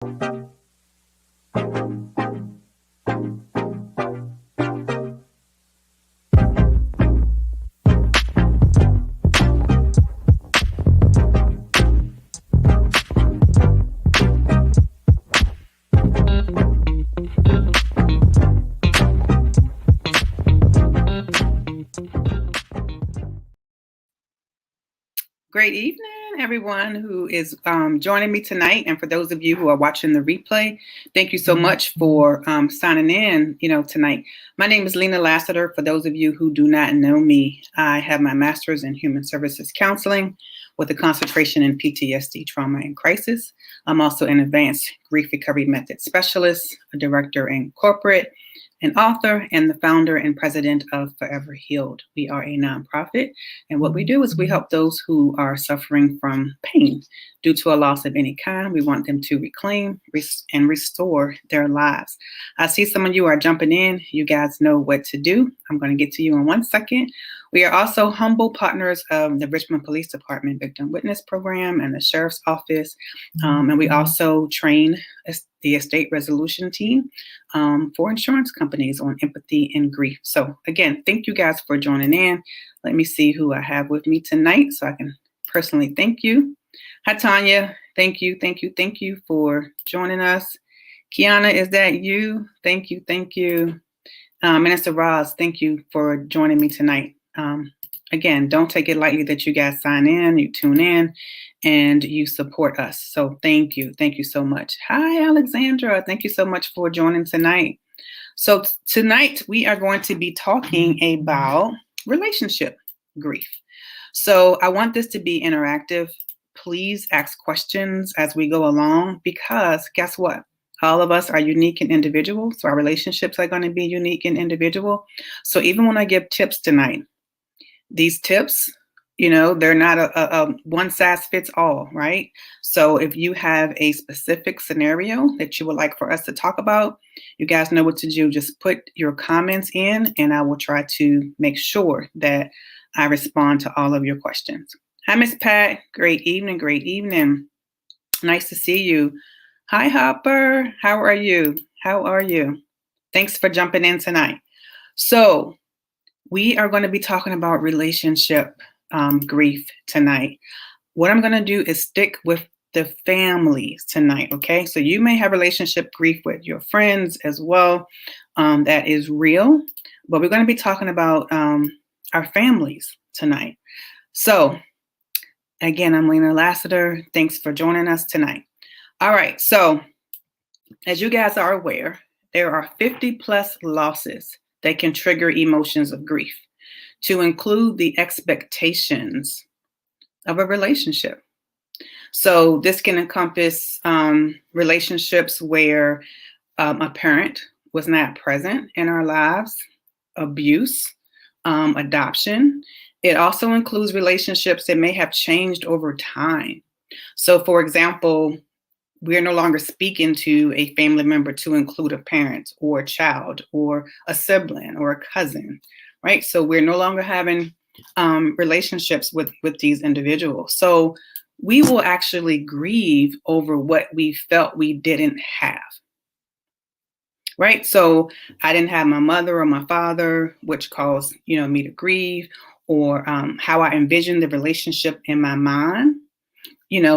Great evening, everyone who is joining me tonight. And for those of you who are watching the replay, thank you so much for signing in, tonight. My name is Lena Lassiter. For those of you who do not know me, I have my master's in human services counseling with a concentration in PTSD, trauma, and crisis. I'm also an advanced grief recovery method specialist, a director in corporate, an author, and the founder and president of Forever Healed. We are a nonprofit, and what we do is we help those who are suffering from pain due to a loss of any kind. We want them to reclaim and restore their lives. I see some of you are jumping in. You guys know what to do. I'm going to get to you in 1 second. We are also humble partners of the Richmond Police Department Victim Witness Program and the Sheriff's Office. And we also train the estate resolution team for insurance companies on empathy and grief. So again, thank you guys for joining in. Let me see who I have with me tonight so I can personally thank you. Hi, Tanya. Thank you for joining us. Kiana, is that you? Thank you. Minister Roz, thank you for joining me tonight. Again, don't take it lightly that you guys sign in, you tune in, and you support us. So thank you so much. Hi, Alexandra. Thank you so much for joining tonight. So tonight we are going to be talking about relationship grief. So I want this to be interactive. Please ask questions as we go along, because guess what? All of us are unique and individual. So our relationships are going to be unique and individual. So even when I give tips tonight, these tips, they're not a one size fits all, right? So if you have a specific scenario that you would like for us to talk about, you guys know what to do. Just put your comments in and I will try to make sure that I respond to all of your questions. Hi, Miss Pat. Great evening. Nice to see you. Hi, Hopper. How are you? Thanks for jumping in tonight. So we are going to be talking about relationship grief tonight. What I'm going to do is stick with the families tonight, okay? So you may have relationship grief with your friends as well. That is real. But we're going to be talking about our families tonight. So again, I'm Lena Lassiter. Thanks for joining us tonight. All right. So as you guys are aware, there are 50 plus losses that can trigger emotions of grief, to include the expectations of a relationship. So this can encompass relationships where a parent was not present in our lives, abuse, adoption. It also includes relationships that may have changed over time. So for example, we're no longer speaking to a family member to include a parent or a child or a sibling or a cousin, right? So we're no longer having relationships with these individuals. So we will actually grieve over what we felt we didn't have, right? So I didn't have my mother or my father, which caused, me to grieve, or how I envisioned the relationship in my mind.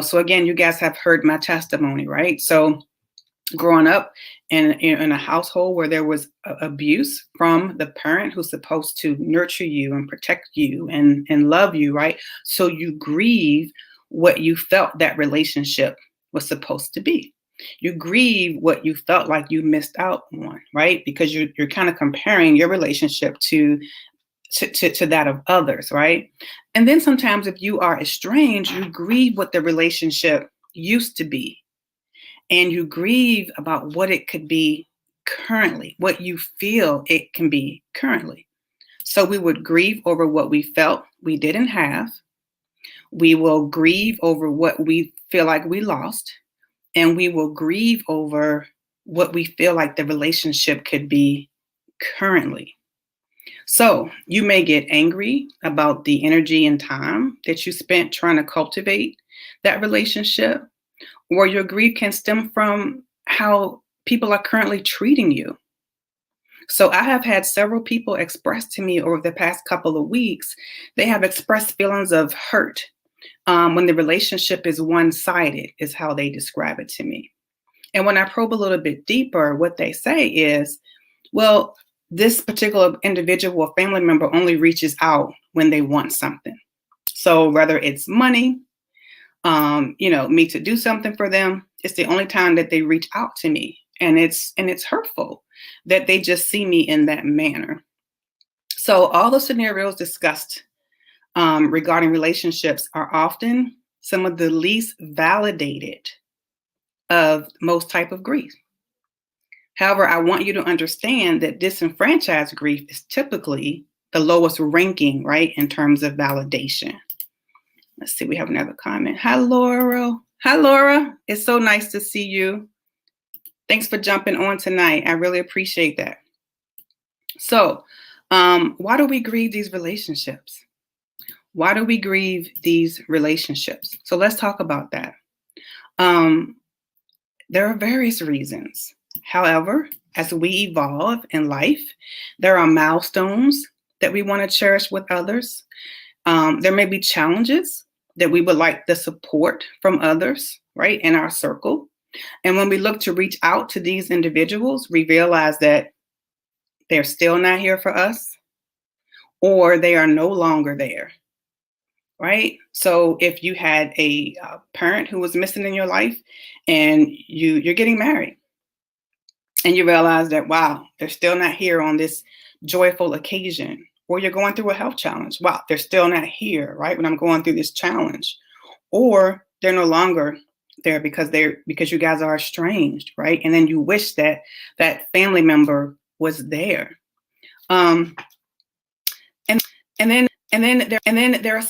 So again, you guys have heard my testimony, right? So growing up in a household where there was abuse from the parent who's supposed to nurture you and protect you and love you, right? So you grieve what you felt that relationship was supposed to be. You grieve what you felt like you missed out on, right? Because you're kind of comparing your relationship to that of others, right? And then sometimes if you are estranged, you grieve what the relationship used to be. And you grieve about what it could be currently, what you feel it can be currently. So we would grieve over what we felt we didn't have. We will grieve over what we feel like we lost. And we will grieve over what we feel like the relationship could be currently. So you may get angry about the energy and time that you spent trying to cultivate that relationship, or your grief can stem from how people are currently treating you. So I have had several people express to me over the past couple of weeks, they have expressed feelings of hurt when the relationship is one-sided, is how they describe it to me. And when I probe a little bit deeper, what they say is, well, this particular individual or family member only reaches out when they want something. So whether it's money, me to do something for them, it's the only time that they reach out to me. And it's hurtful that they just see me in that manner. So all the scenarios discussed regarding relationships are often some of the least validated of most type of grief. However, I want you to understand that disenfranchised grief is typically the lowest ranking, right, in terms of validation. Let's see, we have another comment. Hi, Laura. Hi, Laura. It's so nice to see you. Thanks for jumping on tonight. I really appreciate that. So, why do we grieve these relationships? Why do we grieve these relationships? So let's talk about that. There are various reasons. However, as we evolve in life, there are milestones that we want to cherish with others. There may be challenges that we would like the support from others, right, in our circle. And when we look to reach out to these individuals, we realize that they're still not here for us, or they are no longer there, right? So if you had a parent who was missing in your life and you're getting married and you realize that, wow, they're still not here on this joyful occasion, or you're going through a health challenge. Wow, they're still not here, right? When I'm going through this challenge, or they're no longer there because you guys are estranged, right? And then you wish that that family member was there. And then there are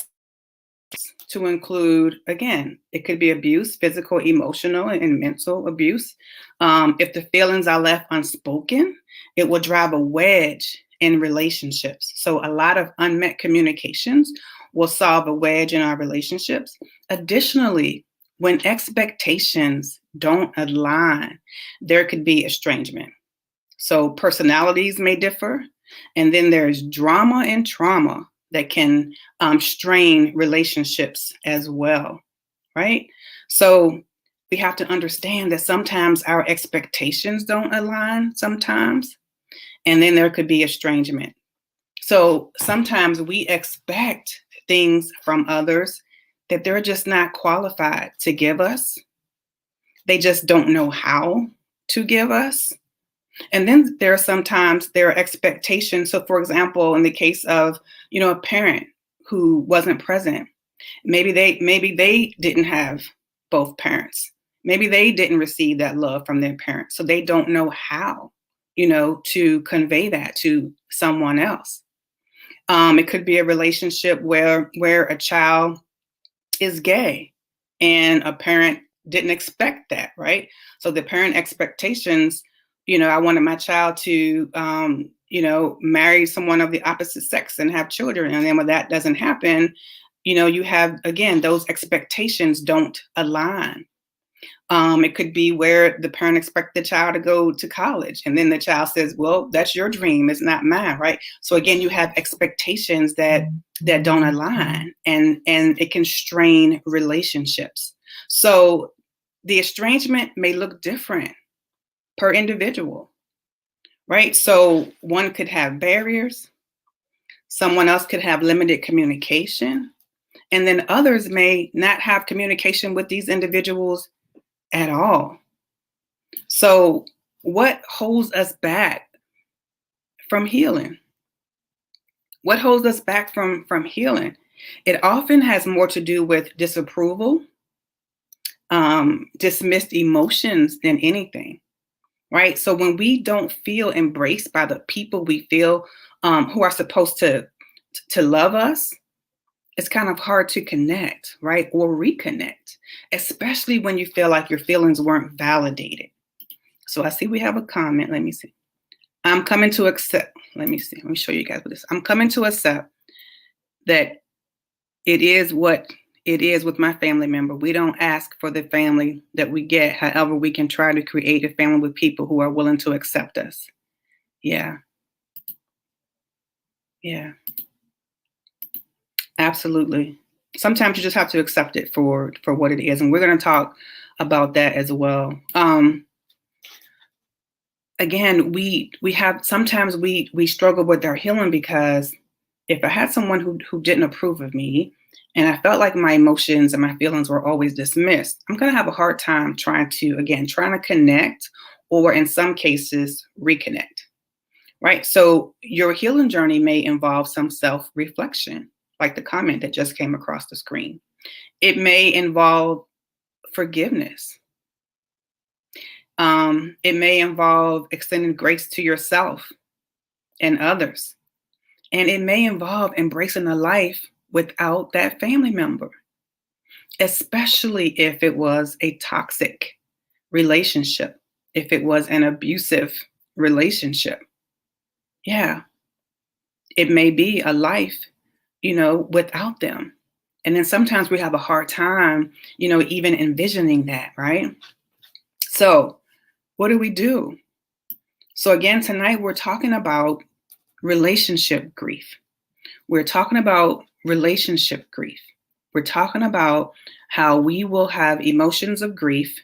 to include, again, it could be abuse, physical, emotional, and mental abuse. If the feelings are left unspoken, it will drive a wedge in relationships. So a lot of unmet communications will solve a wedge in our relationships. Additionally, when expectations don't align, there could be estrangement. So personalities may differ, and then there's drama and trauma that can strain relationships as well, right? So we have to understand that sometimes our expectations don't align sometimes, and then there could be estrangement. So sometimes we expect things from others that they're just not qualified to give us. They just don't know how to give us. And then there are expectations. So for example, in the case of, a parent who wasn't present, maybe they didn't have both parents. Maybe they didn't receive that love from their parents. So they don't know how, to convey that to someone else. It could be a relationship where a child is gay and a parent didn't expect that, right? So the parent expectations, I wanted my child to, marry someone of the opposite sex and have children. And then when that doesn't happen, you have, again, those expectations don't align. It could be where the parent expects the child to go to college. And then the child says, well, that's your dream. It's not mine, right? So again, you have expectations that don't align, and it can strain relationships. So the estrangement may look different per individual, right? So one could have barriers, someone else could have limited communication, and then others may not have communication with these individuals at all. So what holds us back from healing? What holds us back from healing? It often has more to do with disapproval, dismissed emotions than anything. Right. So when we don't feel embraced by the people we feel who are supposed to love us, it's kind of hard to connect, right? Or reconnect, especially when you feel like your feelings weren't validated. So I see we have a comment. Let me see. I'm coming to accept. Let me see. Let me show you guys what this. I'm coming to accept that it is what it is with my family member. We don't ask for the family that we get. However, we can try to create a family with people who are willing to accept us. Yeah. Yeah. Absolutely. Sometimes you just have to accept it for what it is, and we're going to talk about that as well. Again, we have sometimes we struggle with our healing because if I had someone who didn't approve of me, and I felt like my emotions and my feelings were always dismissed, I'm going to have a hard time trying to connect, or in some cases reconnect. Right. So your healing journey may involve some self-reflection, like the comment that just came across the screen. It may involve forgiveness. It may involve extending grace to yourself and others. And it may involve embracing a life without that family member, especially if it was a toxic relationship, if it was an abusive relationship. Yeah, it may be a life, without them. And then sometimes we have a hard time, even envisioning that, right? So, what do we do? So, again, tonight we're talking about relationship grief. We're talking about relationship grief. We're talking about how we will have emotions of grief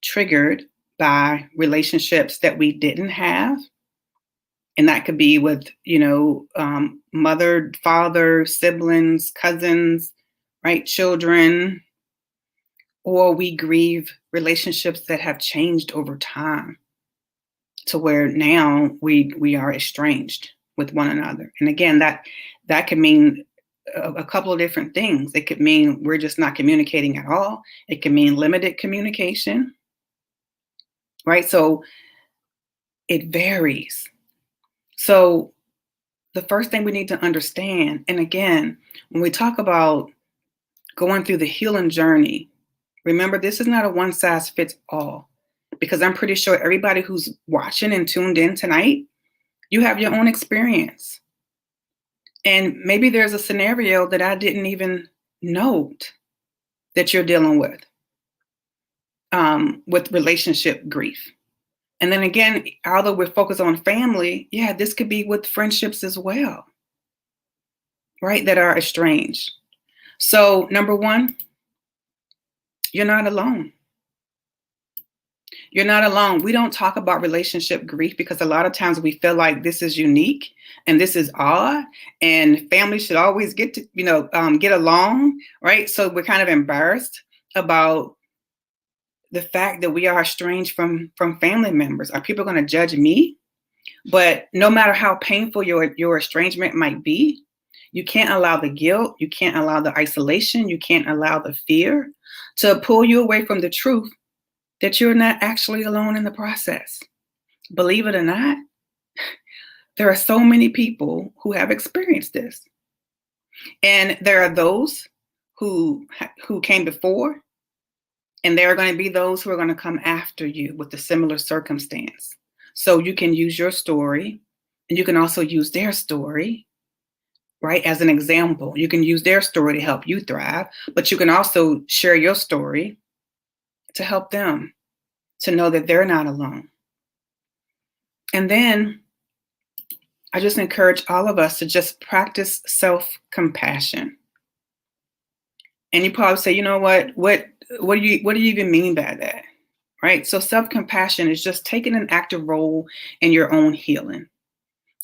triggered by relationships that we didn't have. And that could be with, mother, father, siblings, cousins, right? Children. Or we grieve relationships that have changed over time to where now we are estranged with one another. And again, that could mean a couple of different things. It could mean we're just not communicating at all. It can mean limited communication, right? So it varies. So the first thing we need to understand, and again, when we talk about going through the healing journey, remember, this is not a one size fits all, because I'm pretty sure everybody who's watching and tuned in tonight, you have your own experience. And maybe there's a scenario that I didn't even note that you're dealing with relationship grief. And then again, although we're focused on family, yeah, this could be with friendships as well, right? That are estranged. So number one, you're not alone. You're not alone. We don't talk about relationship grief because a lot of times we feel like this is unique and this is odd, and families should always get to, get along, right? So we're kind of embarrassed about the fact that we are estranged from family members. Are people going to judge me? But no matter how painful your estrangement might be, you can't allow the guilt, you can't allow the isolation, you can't allow the fear to pull you away from the truth that you're not actually alone in the process. Believe it or not, there are so many people who have experienced this. And there are those who came before, and there are going to be those who are going to come after you with a similar circumstance. So you can use your story, and you can also use their story, right, as an example. You can use their story to help you thrive, but you can also share your story to help them to know that they're not alone. And then I just encourage all of us to just practice self-compassion. And you probably say, you know what do you even mean by that? Right? So self-compassion is just taking an active role in your own healing.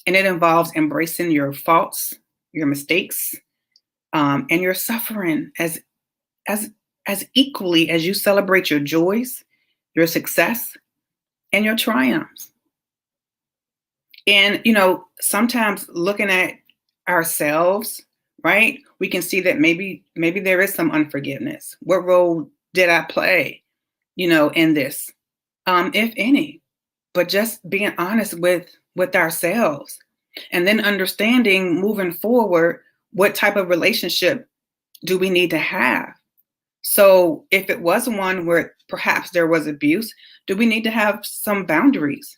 And it involves embracing your faults, your mistakes, and your suffering as equally as you celebrate your joys, your success, and your triumphs. And, sometimes looking at ourselves, right, we can see that maybe there is some unforgiveness. What role did I play, in this, if any? But just being honest with ourselves, and then understanding moving forward, what type of relationship do we need to have? So if it was one where perhaps there was abuse, do we need to have some boundaries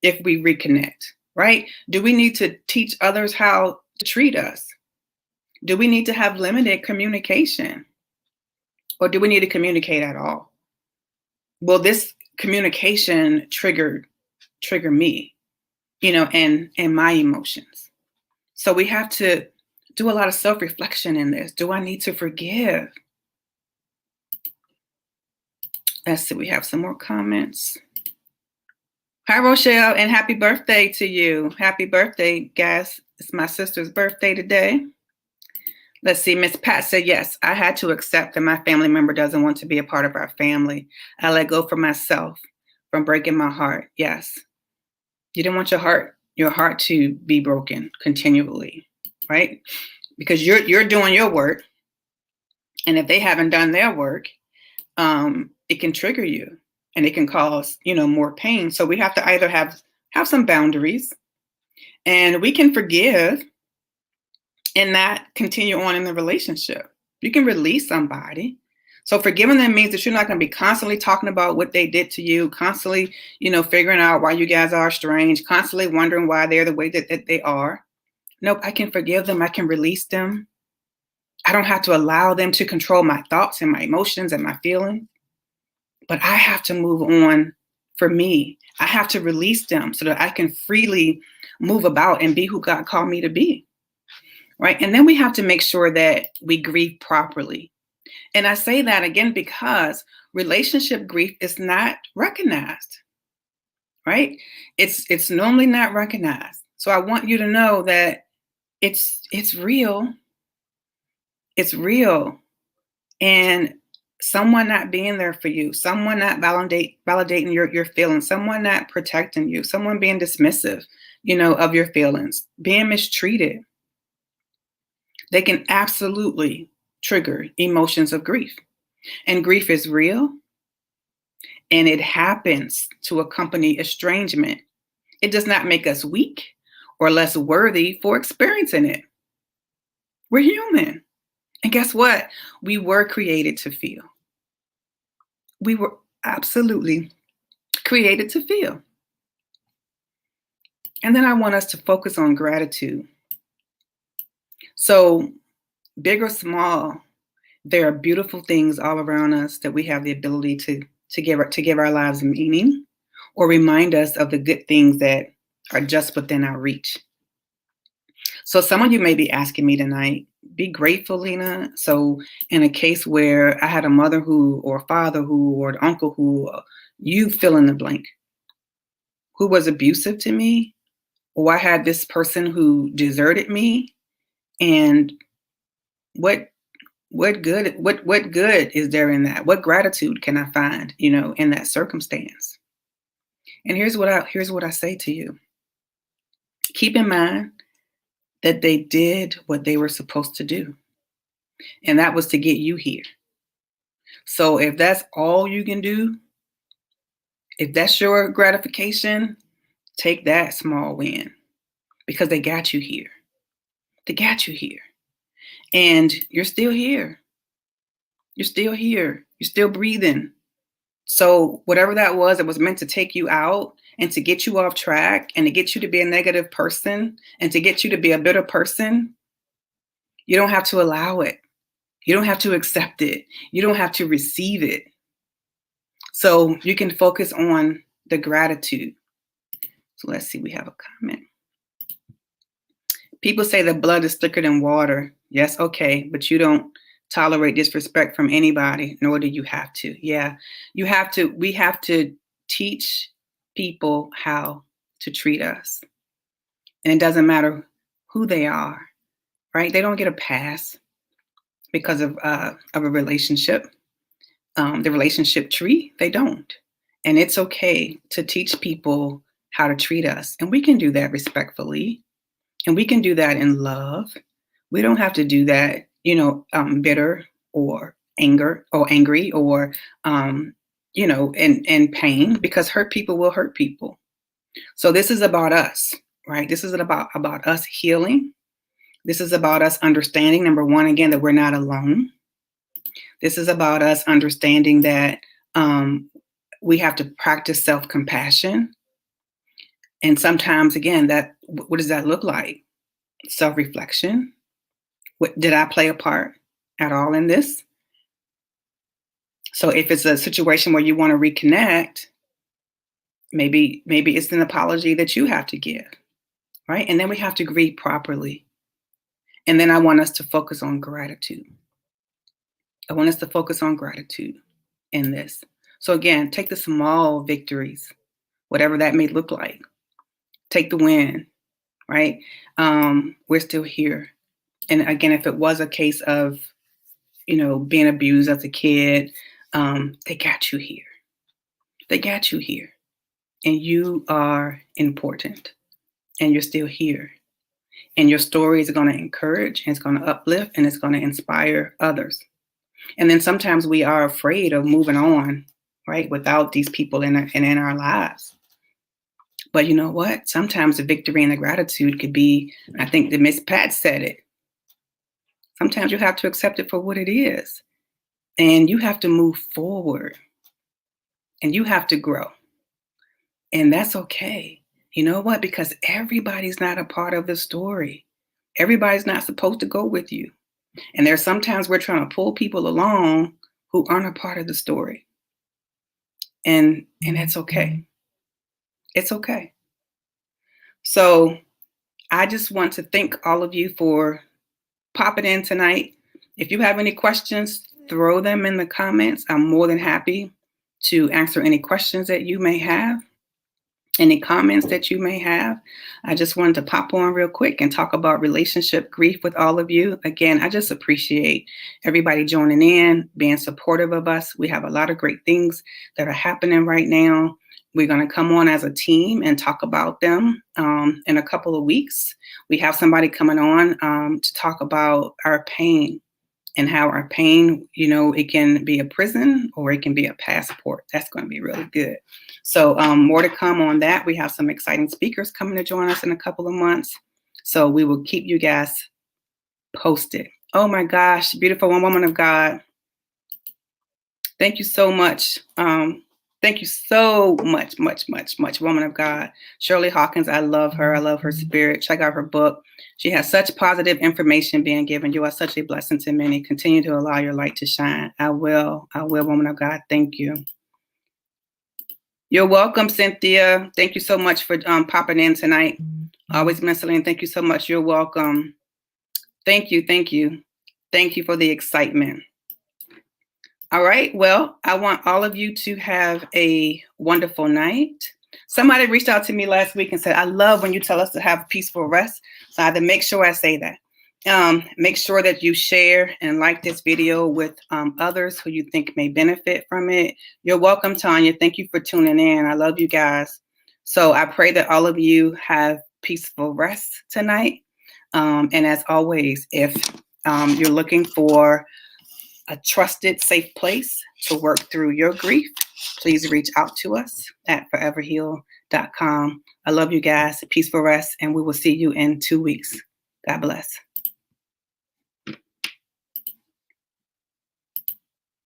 if we reconnect, right? Do we need to teach others how to treat us? Do we need to have limited communication? Or do we need to communicate at all? Will this communication trigger me, and my emotions? So we have to do a lot of self-reflection in this. Do I need to forgive? Let's see, we have some more comments. Hi, Rochelle, and happy birthday to you. Happy birthday, guys. It's my sister's birthday today. Let's see, Miss Pat said, yes, I had to accept that my family member doesn't want to be a part of our family. I let go for myself from breaking my heart. Yes. You didn't want your heart to be broken continually, right? Because you're doing your work. And if they haven't done their work, it can trigger you and it can cause, more pain. So we have to either have some boundaries, and we can forgive and not continue on in the relationship. You can release somebody. So forgiving them means that you're not going to be constantly talking about what they did to you, constantly, figuring out why you guys are estranged, constantly wondering why they're the way that they are. Nope, I can forgive them. I can release them. I don't have to allow them to control my thoughts and my emotions and my feelings. But I have to move on for me. I have to release them so that I can freely move about and be who God called me to be. Right. And then we have to make sure that we grieve properly. And I say that again because relationship grief is not recognized. Right. It's normally not recognized. So I want you to know that it's real. It's real. And someone not being there for you, someone not validating your feelings, someone not protecting you, someone being dismissive, of your feelings, being mistreated, they can absolutely trigger emotions of grief. And grief is real, and it happens to accompany estrangement. It does not make us weak or less worthy for experiencing it. We're human. And guess what? We were created to feel. We were absolutely created to feel. And then I want us to focus on gratitude. So, big or small, there are beautiful things all around us that we have the ability to give our lives meaning, or remind us of the good things that are just within our reach. So some of you may be asking me tonight, be grateful, Lena. So in a case where I had a mother who, or a father who, or an uncle who, you fill in the blank, who was abusive to me, or I had this person who deserted me, and what good is there in that? What gratitude can I find, in that circumstance? And here's what I say to you. Keep in mind that they did what they were supposed to do, and that was to get you here. So if that's all you can do, if that's your gratification, take that small win, because they got you here. They got you here. And you're still here. You're still here. You're still breathing. So whatever that was, it was meant to take you out and to get you off track and to get you to be a negative person and to get you to be a bitter person. You don't have to allow it. You don't have to accept it. You don't have to receive it. So you can focus on the gratitude. So let's see, we have a comment. People say that blood is thicker than water. Yes, okay, but you don't tolerate disrespect from anybody, nor do you have to. Yeah, you have to. We have to teach people how to treat us. And it doesn't matter who they are, right? They don't get a pass because of a relationship. The relationship tree, they don't. And it's okay to teach people how to treat us. And we can do that respectfully. And we can do that in love. We don't have to do that, bitter or angry or, in pain, because hurt people will hurt people. So this is about us, right? This is about us healing. This is about us understanding, number one, again, that we're not alone. This is about us understanding that we have to practice self-compassion. And sometimes, again, what does that look like? Self-reflection, Did I play a part at all in this? So if it's a situation where you want to reconnect, maybe it's an apology that you have to give, right? And then we have to grieve properly. And then I want us to focus on gratitude. I want us to focus on gratitude in this. So again, take the small victories, whatever that may look like. Take the win, right? We're still here. And again, if it was a case of, being abused as a kid, they got you here. They got you here. And you are important. And you're still here. And your story is going to encourage, and it's going to uplift, and it's going to inspire others. And then sometimes we are afraid of moving on, right, without these people in our lives. But you know what? Sometimes the victory and the gratitude could be, I think that Miss Pat said it. Sometimes you have to accept it for what it is. And you have to move forward. And you have to grow. And that's okay. You know what? Because everybody's not a part of the story. Everybody's not supposed to go with you. And there's sometimes we're trying to pull people along who aren't a part of the story. And that's okay. It's okay. So I just want to thank all of you for popping in tonight. If you have any questions, throw them in the comments. I'm more than happy to answer any questions that you may have. Any comments that you may have. I just wanted to pop on real quick and talk about relationship grief with all of you. Again, I just appreciate everybody joining in, being supportive of us. We have a lot of great things that are happening right now. We're going to come on as a team and talk about them in a couple of weeks. We have somebody coming on to talk about our pain and how our pain, it can be a prison or it can be a passport. That's going to be really good. So more to come on that. We have some exciting speakers coming to join us in a couple of months. So we will keep you guys posted. Oh my gosh, beautiful woman of God. Thank you so much. Thank you so much, woman of God. Shirley Hawkins, I love her. I love her spirit. Check out her book. She has such positive information being given. You are such a blessing to many. Continue to allow your light to shine. I will, woman of God. Thank you. You're welcome, Cynthia. Thank you so much for popping in tonight. Always Celine, thank you so much. You're welcome. Thank you. Thank you for the excitement. All right. Well, I want all of you to have a wonderful night. Somebody reached out to me last week and said, I love when you tell us to have peaceful rest. So I had to make sure I say that. Make sure that you share and like this video with others who you think may benefit from it. You're welcome, Tanya. Thank you for tuning in. I love you guys. So I pray that all of you have peaceful rest tonight. And as always, if you're looking for a trusted, safe place to work through your grief, please reach out to us at foreverheal.com. I love you guys. Peaceful rest, and we will see you in 2 weeks. God bless.